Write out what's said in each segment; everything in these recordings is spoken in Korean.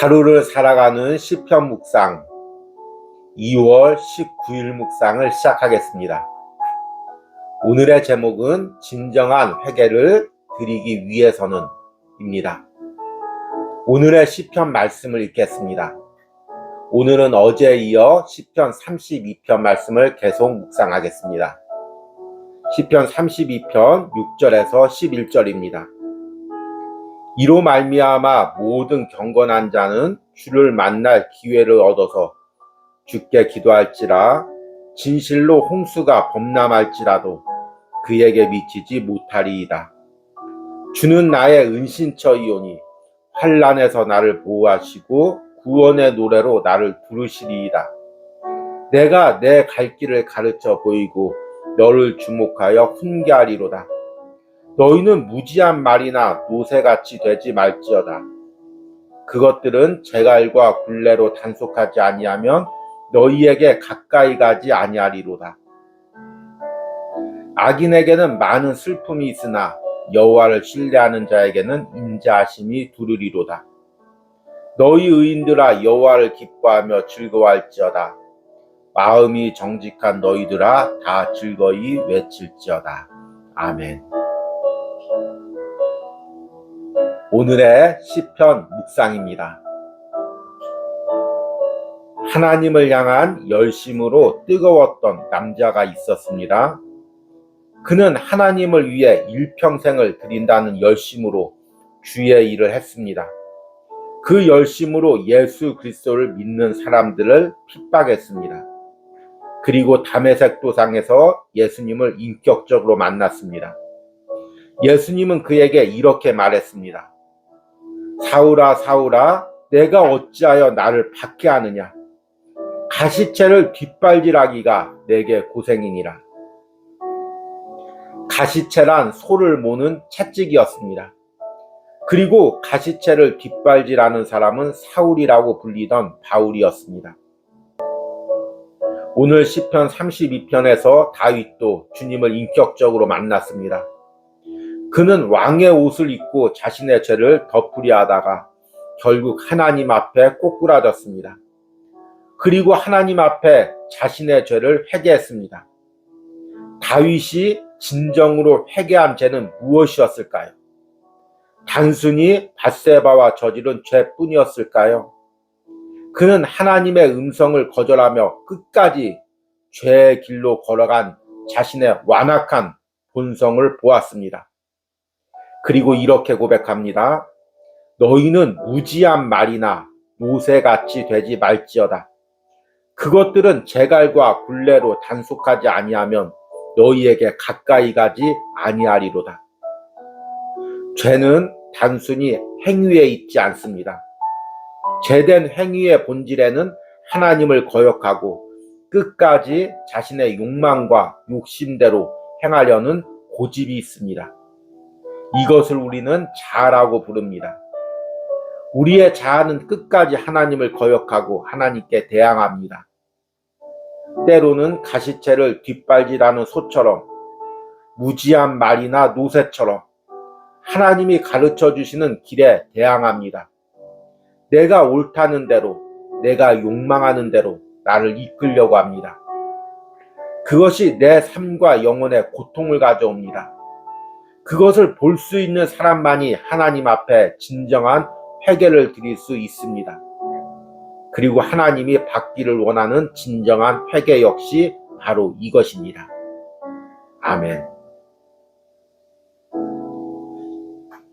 하루를 살아가는 시편 묵상 2월 19일 묵상을 시작하겠습니다. 오늘의 제목은 진정한 회개를 드리기 위해서는 입니다. 오늘의 시편 말씀을 읽겠습니다. 오늘은 어제에 이어 시편 32편 말씀을 계속 묵상하겠습니다. 시편 32편 6절에서 11절입니다. 이로 말미암아 모든 경건한 자는 주를 만날 기회를 얻어서 주께 기도할지라 진실로 홍수가 범람할지라도 그에게 미치지 못하리이다. 주는 나의 은신처이오니 환난에서 나를 보호하시고 구원의 노래로 나를 부르시리이다. 내가 내 갈 길을 가르쳐 보이고 너를 주목하여 훈계하리로다. 너희는 무지한 말이나 노새같이 되지 말지어다. 그것들은 재갈과 굴레로 단속하지 아니하면 너희에게 가까이 가지 아니하리로다. 악인에게는 많은 슬픔이 있으나 여호와를 신뢰하는 자에게는 인자하심이 두르리로다. 너희 의인들아 여호와를 기뻐하며 즐거워할지어다. 마음이 정직한 너희들아 다 즐거이 외칠지어다. 아멘. 오늘의 시편 묵상입니다. 하나님을 향한 열심으로 뜨거웠던 남자가 있었습니다. 그는 하나님을 위해 일평생을 드린다는 열심으로 주의 일을 했습니다. 그 열심으로 예수 그리스도를 믿는 사람들을 핍박했습니다. 그리고 다메섹 도상에서 예수님을 인격적으로 만났습니다. 예수님은 그에게 이렇게 말했습니다. 사울아 사울아 내가 어찌하여 나를 박해하느냐. 가시채를 뒷발질하기가 내게 고생이니라. 가시채란 소를 모는 채찍이었습니다. 그리고 가시채를 뒷발질하는 사람은 사울이라고 불리던 바울이었습니다. 오늘 시편 32편에서 다윗도 주님을 인격적으로 만났습니다. 그는 왕의 옷을 입고 자신의 죄를 덮으려 하다가 결국 하나님 앞에 꼬꾸라졌습니다. 그리고 하나님 앞에 자신의 죄를 회개했습니다. 다윗이 진정으로 회개한 죄는 무엇이었을까요? 단순히 밧세바와 저지른 죄뿐이었을까요? 그는 하나님의 음성을 거절하며 끝까지 죄의 길로 걸어간 자신의 완악한 본성을 보았습니다. 그리고 이렇게 고백합니다. 너희는 무지한 말이나 노새같이 되지 말지어다. 그것들은 재갈과 굴레로 단속하지 아니하면 너희에게 가까이 가지 아니하리로다. 죄는 단순히 행위에 있지 않습니다. 죄된 행위의 본질에는 하나님을 거역하고 끝까지 자신의 욕망과 욕심대로 행하려는 고집이 있습니다. 이것을 우리는 자아라고 부릅니다. 우리의 자아는 끝까지 하나님을 거역하고 하나님께 대항합니다. 때로는 가시채를 뒷발질하는 소처럼 무지한 말이나 노새처럼 하나님이 가르쳐 주시는 길에 대항합니다. 내가 옳다는 대로, 내가 욕망하는 대로 나를 이끌려고 합니다. 그것이 내 삶과 영혼에 고통을 가져옵니다. 그것을 볼 수 있는 사람만이 하나님 앞에 진정한 회개를 드릴 수 있습니다. 그리고 하나님이 받기를 원하는 진정한 회개 역시 바로 이것입니다. 아멘.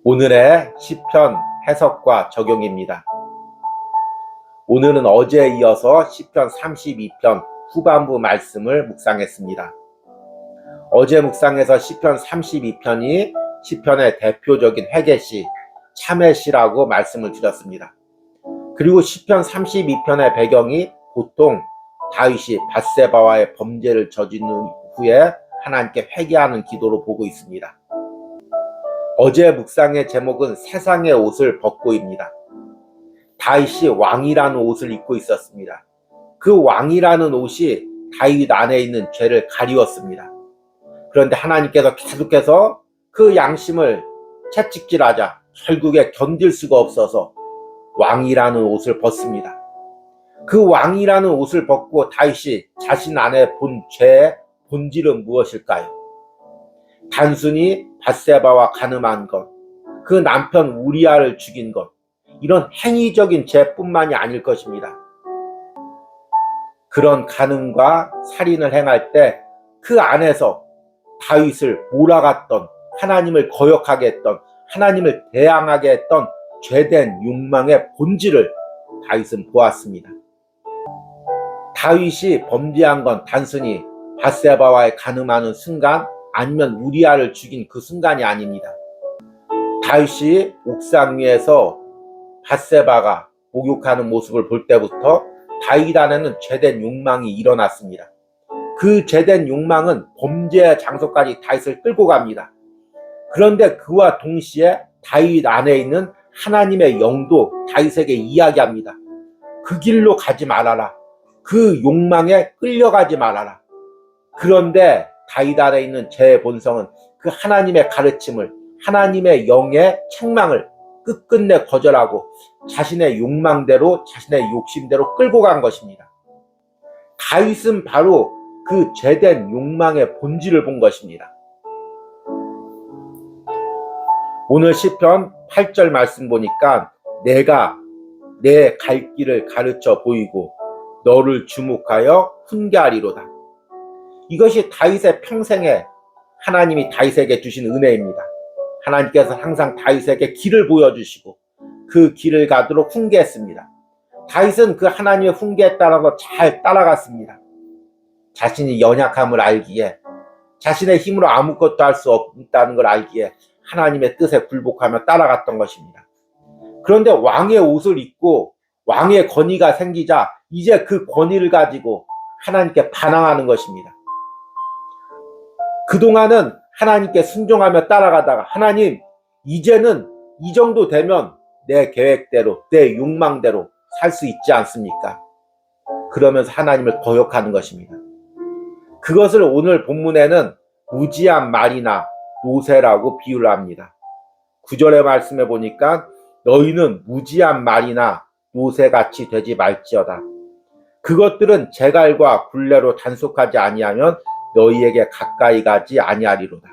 오늘의 시편 해석과 적용입니다. 오늘은 어제에 이어서 시편 32편 후반부 말씀을 묵상했습니다. 어제 묵상에서 시편 32편이 시편의 대표적인 회개시, 참회시라고 말씀을 드렸습니다. 그리고 시편 32편의 배경이 보통 다윗이 밧세바와의 범죄를 저지른 후에 하나님께 회개하는 기도로 보고 있습니다. 어제 묵상의 제목은 세상의 옷을 벗고입니다. 다윗이 왕이라는 옷을 입고 있었습니다. 그 왕이라는 옷이 다윗 안에 있는 죄를 가리웠습니다. 그런데 하나님께서 계속해서 그 양심을 채찍질하자 결국에 견딜 수가 없어서 왕이라는 옷을 벗습니다. 그 왕이라는 옷을 벗고 다윗이 자신 안에 본 죄의 본질은 무엇일까요? 단순히 밧세바와 간음한 것, 그 남편 우리아를 죽인 것, 이런 행위적인 죄뿐만이 아닐 것입니다. 그런 간음과 살인을 행할 때 그 안에서 다윗을 몰아갔던, 하나님을 거역하게 했던, 하나님을 대항하게 했던 죄된 욕망의 본질을 다윗은 보았습니다. 다윗이 범죄한 건 단순히 밧세바와의 간음하는 순간, 아니면 우리아를 죽인 그 순간이 아닙니다. 다윗이 옥상 위에서 밧세바가 목욕하는 모습을 볼 때부터 다윗 안에는 죄된 욕망이 일어났습니다. 그 죄된 욕망은 범죄의 장소까지 다윗을 끌고 갑니다. 그런데 그와 동시에 다윗 안에 있는 하나님의 영도 다윗에게 이야기합니다. 그 길로 가지 말아라. 그 욕망에 끌려가지 말아라. 그런데 다윗 안에 있는 죄의 본성은 그 하나님의 가르침을, 하나님의 영의 책망을 끝끝내 거절하고 자신의 욕망대로, 자신의 욕심대로 끌고 간 것입니다. 다윗은 바로 그 죄된 욕망의 본질을 본 것입니다. 오늘 시편 8절 말씀 보니까 내가 내 갈 길을 가르쳐 보이고 너를 주목하여 훈계하리로다. 이것이 다윗의 평생에 하나님이 다윗에게 주신 은혜입니다. 하나님께서 항상 다윗에게 길을 보여주시고 그 길을 가도록 훈계했습니다. 다윗은 그 하나님의 훈계에 따라서 잘 따라갔습니다. 자신이 연약함을 알기에, 자신의 힘으로 아무것도 할 수 없다는 걸 알기에 하나님의 뜻에 굴복하며 따라갔던 것입니다. 그런데 왕의 옷을 입고 왕의 권위가 생기자 이제 그 권위를 가지고 하나님께 반항하는 것입니다. 그동안은 하나님께 순종하며 따라가다가 하나님, 이제는 이 정도 되면 내 계획대로, 내 욕망대로 살 수 있지 않습니까? 그러면서 하나님을 거역하는 것입니다. 그것을 오늘 본문에는 무지한 말이나 노새라고 비유를 합니다. 9절의 말씀에 보니까 너희는 무지한 말이나 노새같이 되지 말지어다. 그것들은 재갈과 굴레로 단속하지 아니하면 너희에게 가까이 가지 아니하리로다.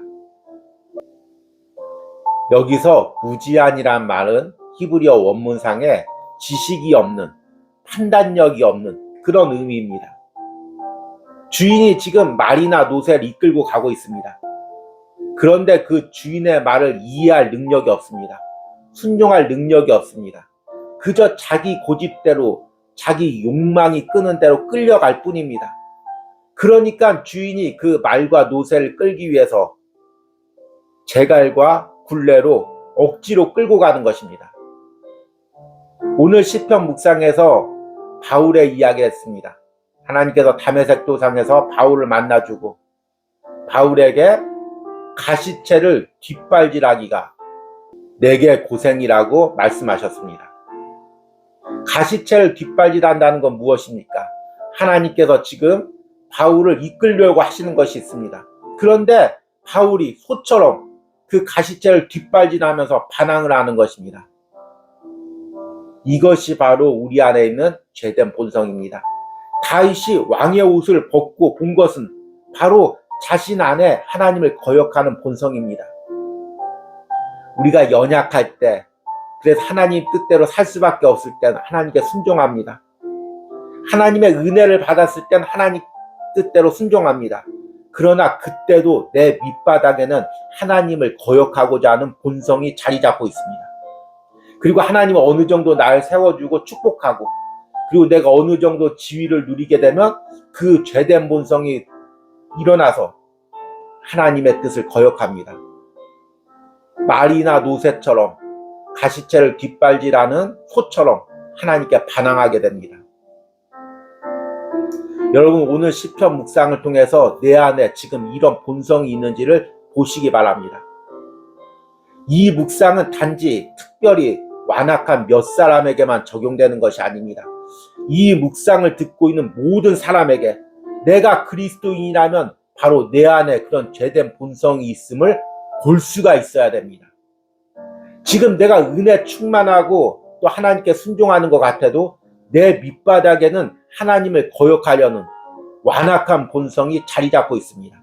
여기서 무지한이란 말은 히브리어 원문상에 지식이 없는, 판단력이 없는 그런 의미입니다. 주인이 지금 말이나 노새를 이끌고 가고 있습니다. 그런데 그 주인의 말을 이해할 능력이 없습니다. 순종할 능력이 없습니다. 그저 자기 고집대로, 자기 욕망이 끄는 대로 끌려갈 뿐입니다. 그러니까 주인이 그 말과 노새를 끌기 위해서 재갈과 굴레로 억지로 끌고 가는 것입니다. 오늘 시편 묵상에서 바울의 이야기를 했습니다. 하나님께서 다메섹 도상에서 바울을 만나주고 바울에게 가시채를 뒷발질하기가 내게 고생이라고 말씀하셨습니다. 가시채를 뒷발질한다는 건 무엇입니까? 하나님께서 지금 바울을 이끌려고 하시는 것이 있습니다. 그런데 바울이 소처럼 그 가시채를 뒷발질하면서 반항을 하는 것입니다. 이것이 바로 우리 안에 있는 죄된 본성입니다. 다윗이 왕의 옷을 벗고 본 것은 바로 자신 안에 하나님을 거역하는 본성입니다. 우리가 연약할 때, 그래서 하나님 뜻대로 살 수밖에 없을 때는 하나님께 순종합니다. 하나님의 은혜를 받았을 때는 하나님 뜻대로 순종합니다. 그러나 그때도 내 밑바닥에는 하나님을 거역하고자 하는 본성이 자리 잡고 있습니다. 그리고 하나님은 어느 정도 날 세워주고 축복하고, 그리고 내가 어느 정도 지위를 누리게 되면 그 죄된 본성이 일어나서 하나님의 뜻을 거역합니다. 말이나 노새처럼, 가시채를 뒷발질하는 소처럼 하나님께 반항하게 됩니다. 여러분, 오늘 시편 묵상을 통해서 내 안에 지금 이런 본성이 있는지를 보시기 바랍니다. 이 묵상은 단지 특별히 완악한 몇 사람에게만 적용되는 것이 아닙니다. 이 묵상을 듣고 있는 모든 사람에게 내가 그리스도인이라면 바로 내 안에 그런 죄된 본성이 있음을 볼 수가 있어야 됩니다. 지금 내가 은혜 충만하고 또 하나님께 순종하는 것 같아도 내 밑바닥에는 하나님을 거역하려는 완악한 본성이 자리 잡고 있습니다.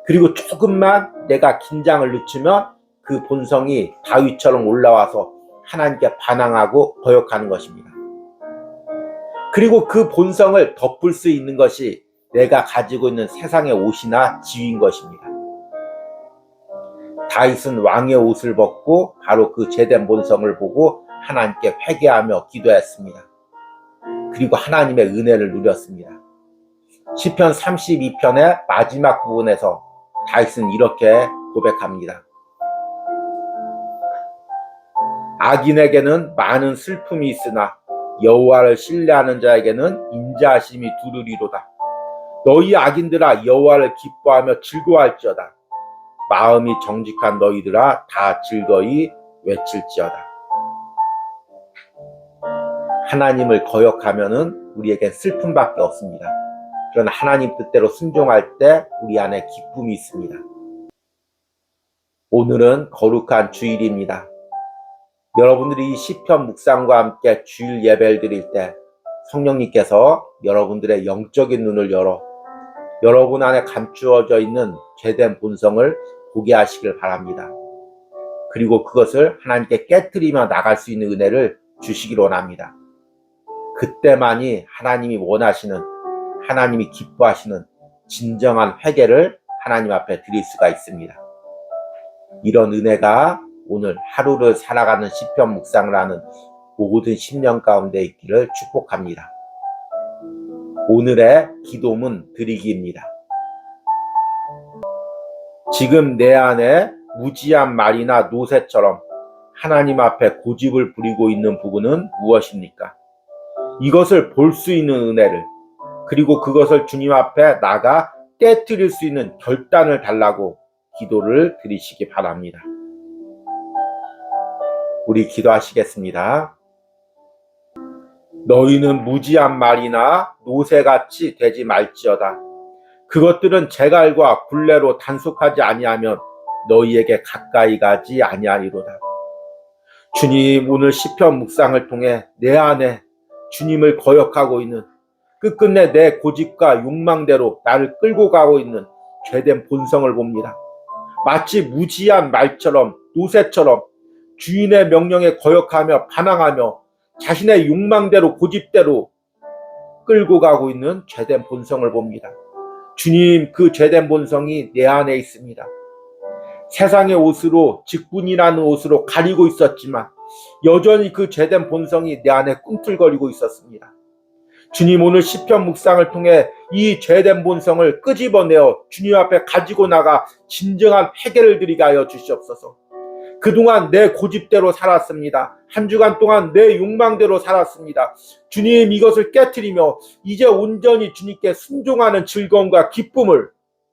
그리고 조금만 내가 긴장을 늦추면 그 본성이 다윗처럼 올라와서 하나님께 반항하고 거역하는 것입니다. 그리고 그 본성을 덮을 수 있는 것이 내가 가지고 있는 세상의 옷이나 지위인 것입니다. 다윗은 왕의 옷을 벗고 바로 그 죄된 본성을 보고 하나님께 회개하며 기도했습니다. 그리고 하나님의 은혜를 누렸습니다. 시편 32편의 마지막 부분에서 다윗은 이렇게 고백합니다. 악인에게는 많은 슬픔이 있으나 여호와를 신뢰하는 자에게는 인자하심이 두르리로다. 너희 악인들아 여호와를 기뻐하며 즐거워할지어다. 마음이 정직한 너희들아 다 즐거이 외칠지어다. 하나님을 거역하면은 우리에겐 슬픔밖에 없습니다. 그러나 하나님 뜻대로 순종할 때 우리 안에 기쁨이 있습니다. 오늘은 거룩한 주일입니다. 여러분들이 이 시편 묵상과 함께 주일 예배를 드릴 때 성령님께서 여러분들의 영적인 눈을 열어 여러분 안에 감추어져 있는 죄된 본성을 보게 하시길 바랍니다. 그리고 그것을 하나님께 깨트리며 나갈 수 있는 은혜를 주시길 원합니다. 그때만이 하나님이 원하시는, 하나님이 기뻐하시는 진정한 회개를 하나님 앞에 드릴 수가 있습니다. 이런 은혜가 오늘 하루를 살아가는 시편 묵상을 하는 모든 심령 가운데 있기를 축복합니다. 오늘의 기도문 드리기입니다. 지금 내 안에 무지한 말이나 노새처럼 하나님 앞에 고집을 부리고 있는 부분은 무엇입니까? 이것을 볼 수 있는 은혜를, 그리고 그것을 주님 앞에 나가 깨트릴 수 있는 결단을 달라고 기도를 드리시기 바랍니다. 우리 기도하시겠습니다. 너희는 무지한 말이나 노새같이 되지 말지어다. 그것들은 재갈과 굴레로 단속하지 아니하면 너희에게 가까이 가지 아니하리로다. 주님, 오늘 시편 묵상을 통해 내 안에 주님을 거역하고 있는, 끝끝내 내 고집과 욕망대로 나를 끌고 가고 있는 죄된 본성을 봅니다. 마치 무지한 말처럼, 노새처럼 주인의 명령에 거역하며 반항하며 자신의 욕망대로 고집대로 끌고 가고 있는 죄된 본성을 봅니다. 주님, 그 죄된 본성이 내 안에 있습니다. 세상의 옷으로, 직분이라는 옷으로 가리고 있었지만 여전히 그 죄된 본성이 내 안에 꿈틀거리고 있었습니다. 주님, 오늘 시편 묵상을 통해 이 죄된 본성을 끄집어내어 주님 앞에 가지고 나가 진정한 회개를 드리게 하여 주시옵소서. 그동안 내 고집대로 살았습니다. 한 주간 동안 내 욕망대로 살았습니다. 주님, 이것을 깨트리며 이제 온전히 주님께 순종하는 즐거움과 기쁨을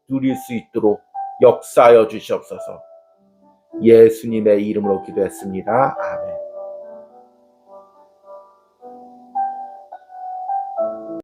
누릴 수 있도록 역사하여 주시옵소서. 예수님의 이름으로 기도했습니다. 아멘.